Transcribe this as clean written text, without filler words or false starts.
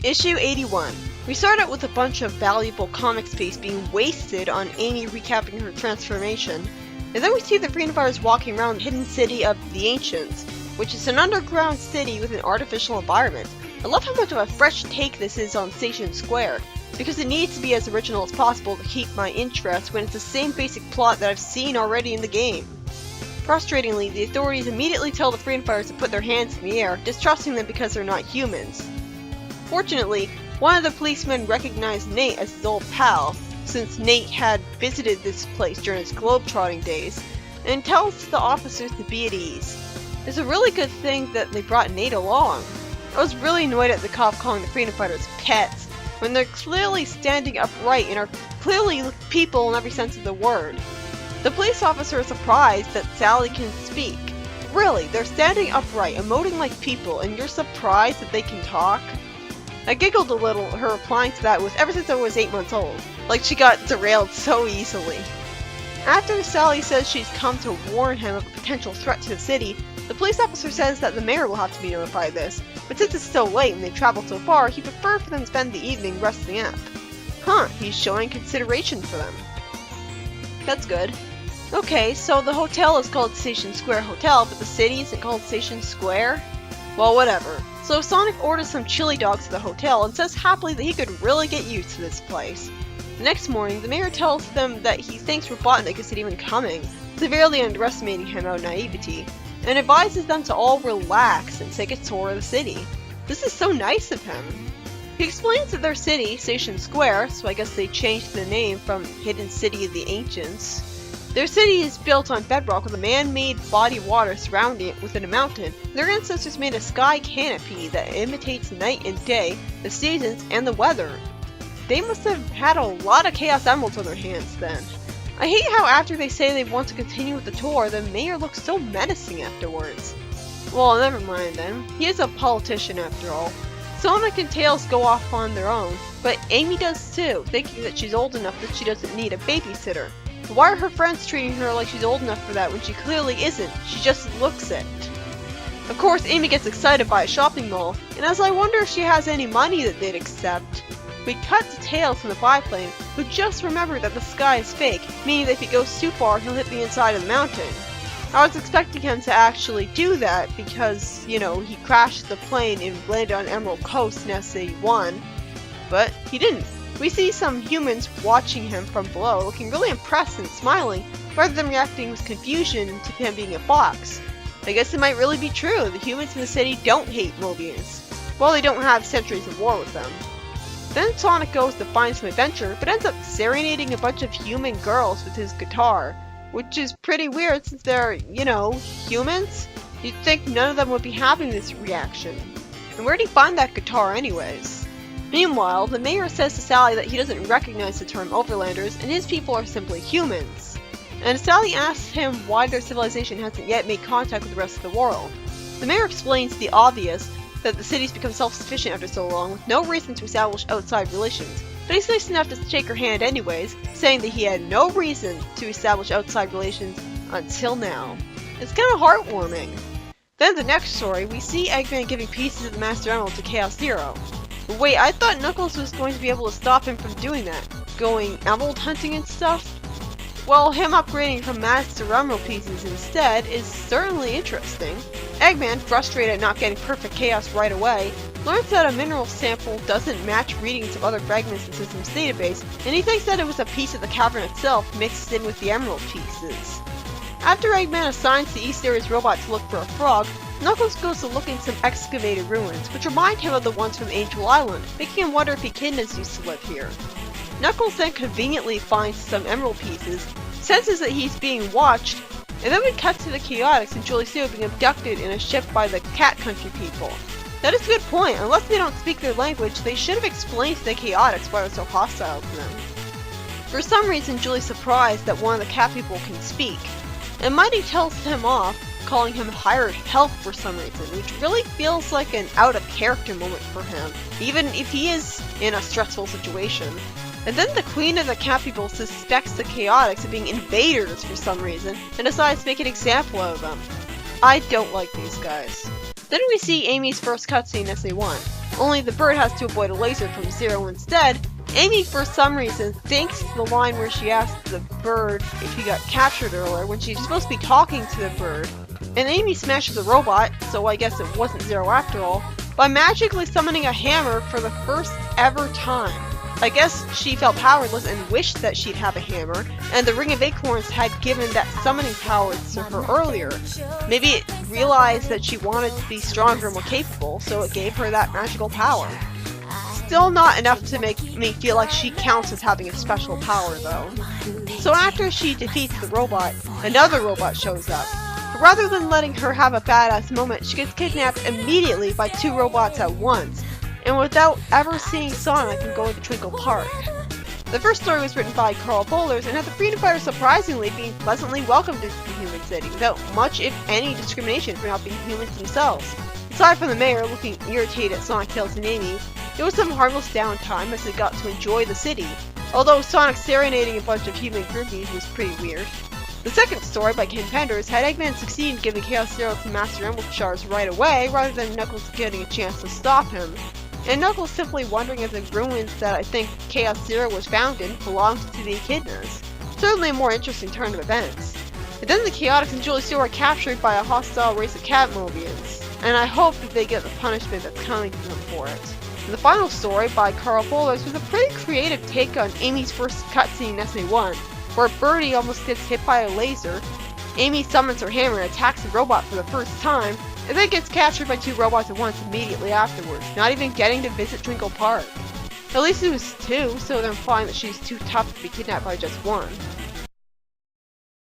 Issue 81. We start out with a bunch of valuable comic space being wasted on Amy recapping her transformation, and then we see the freedom fighters walking around the hidden city of the Ancients, which is an underground city with an artificial environment. I love how much of a fresh take this is on Station Square, because it needs to be as original as possible to keep my interest when it's the same basic plot that I've seen already in the game. Frustratingly, the authorities immediately tell the freedom fighters to put their hands in the air, distrusting them because they're not humans. Fortunately, one of the policemen recognized Nate as his old pal, since Nate had visited this place during his globetrotting days, and tells the officers to be at ease. It's a really good thing that they brought Nate along. I was really annoyed at the cop calling the freedom fighters pets, when they're clearly standing upright and are clearly people in every sense of the word. The police officer is surprised that Sally can speak. Really, they're standing upright, emoting like people, and you're surprised that they can talk? I giggled a little, her replying to that was ever since I was 8 months old. Like she got derailed so easily. After Sally says she's come to warn him of a potential threat to the city, the police officer says that the mayor will have to be notified of this, but since it's still late and they've traveled so far, he'd prefer for them to spend the evening resting up. He's showing consideration for them. That's good. Okay, so the hotel is called Station Square Hotel, but the city isn't called Station Square? Well, whatever. So Sonic orders some chili dogs to the hotel and says happily that he could really get used to this place. The next morning, the mayor tells them that he thinks Robotnik isn't even coming, severely underestimating him out of naivety, and advises them to all relax and take a tour of the city. This is so nice of him. He explains that their city, Station Square, so I guess they changed the name from Hidden City of the Ancients. Their city is built on bedrock with a man-made body of water surrounding it within a mountain. Their ancestors made a sky canopy that imitates night and day, the seasons, and the weather. They must have had a lot of Chaos Emeralds on their hands then. I hate how after they say they want to continue with the tour, the mayor looks so menacing afterwards. Well, never mind then. He is a politician after all. Sonic and Tails go off on their own, but Amy does too, thinking that she's old enough that she doesn't need a babysitter. Why are her friends treating her like she's old enough for that when she clearly isn't? She just looks it. Of course, Amy gets excited by a shopping mall, and as I wonder if she has any money that they'd accept, we cut to Tails in the biplane, who just remembered that the sky is fake, meaning that if he goes too far, he'll hit the inside of the mountain. I was expecting him to actually do that because, you know, he crashed the plane and landed on Emerald Coast in SA1, but he didn't. We see some humans watching him from below, looking really impressed and smiling, rather than reacting with confusion to him being a box. I guess it might really be true, the humans in the city don't hate Mobians. Well, they don't have centuries of war with them. Then Sonic goes to find some adventure, but ends up serenading a bunch of human girls with his guitar, which is pretty weird since they're, you know, humans? You'd think none of them would be having this reaction. And where'd he find that guitar anyways? Meanwhile, the mayor says to Sally that he doesn't recognize the term overlanders and his people are simply humans. And Sally asks him why their civilization hasn't yet made contact with the rest of the world. The mayor explains the obvious, that the city's become self-sufficient after so long with no reason to establish outside relations, but he's nice enough to shake her hand anyways, saying that he had no reason to establish outside relations until now. It's kind of heartwarming. Then the next story, we see Eggman giving pieces of the Master Emerald to Chaos Zero. Wait, I thought Knuckles was going to be able to stop him from doing that, going emerald hunting and stuff? Well, him upgrading from Master Emerald pieces instead is certainly interesting. Eggman, frustrated at not getting perfect chaos right away, learns that a mineral sample doesn't match readings of other fragments in the system's database, and he thinks that it was a piece of the cavern itself mixed in with the emerald pieces. After Eggman assigns the East Area's robot to look for a frog, Knuckles goes to look in some excavated ruins, which remind him of the ones from Angel Island, making him wonder if echidnas used to live here. Knuckles then conveniently finds some emerald pieces, senses that he's being watched, and then we cut to the Chaotix and Julie Sue being abducted in a ship by the Cat Country people. That is a good point. Unless they don't speak their language, they should have explained to the Chaotix why they're so hostile to them. For some reason, Julie's surprised that one of the cat people can speak, and Mighty tells him off, calling him hired help for some reason, which really feels like an out-of-character moment for him, even if he is in a stressful situation. And then the Queen of the Cat People suspects the Chaotix of being invaders for some reason, and decides to make an example out of them. I don't like these guys. Then we see Amy's first cutscene in SA1, only the bird has to avoid a laser from Zero instead. Amy, for some reason, thinks the line where she asked the bird if he got captured earlier when she's supposed to be talking to the bird, and Amy smashes the robot, so I guess it wasn't Zero after all, by magically summoning a hammer for the first ever time. I guess she felt powerless and wished that she'd have a hammer, and the Ring of Acorns had given that summoning power to her earlier. Maybe it realized that she wanted to be stronger and more capable, so it gave her that magical power. Still not enough to make me feel like she counts as having a special power though. So after she defeats the robot, another robot shows up. But rather than letting her have a badass moment, she gets kidnapped immediately by two robots at once, and without ever seeing Sonic and going to Twinkle Park. The first story was written by Carl Bowlers and had the freedom fighters surprisingly being pleasantly welcomed into the human city, without much if any discrimination for not being humans themselves. Aside from the mayor looking irritated at Sonic, Tails, and Amy, there was some harmless downtime as they got to enjoy the city, although Sonic serenading a bunch of human groupies was pretty weird. The second story, by Ken Penders, had Eggman succeed in giving Chaos Zero to Master Emerald shards right away, rather than Knuckles getting a chance to stop him, and Knuckles simply wondering if the ruins that I think Chaos Zero was found in belonged to the Echidnas. Certainly a more interesting turn of events. And then the Chaotix and Julie Stewart are captured by a hostile race of Catmobians, and I hope that they get the punishment that's coming to them for it. And the final story, by Carl Bowlers, was a pretty creative take on Amy's first cutscene in SA1, where Birdie almost gets hit by a laser, Amy summons her hammer and attacks the robot for the first time, and then gets captured by two robots at once immediately afterwards, not even getting to visit Twinkle Park. At least it was two, so they're implying that she's too tough to be kidnapped by just one.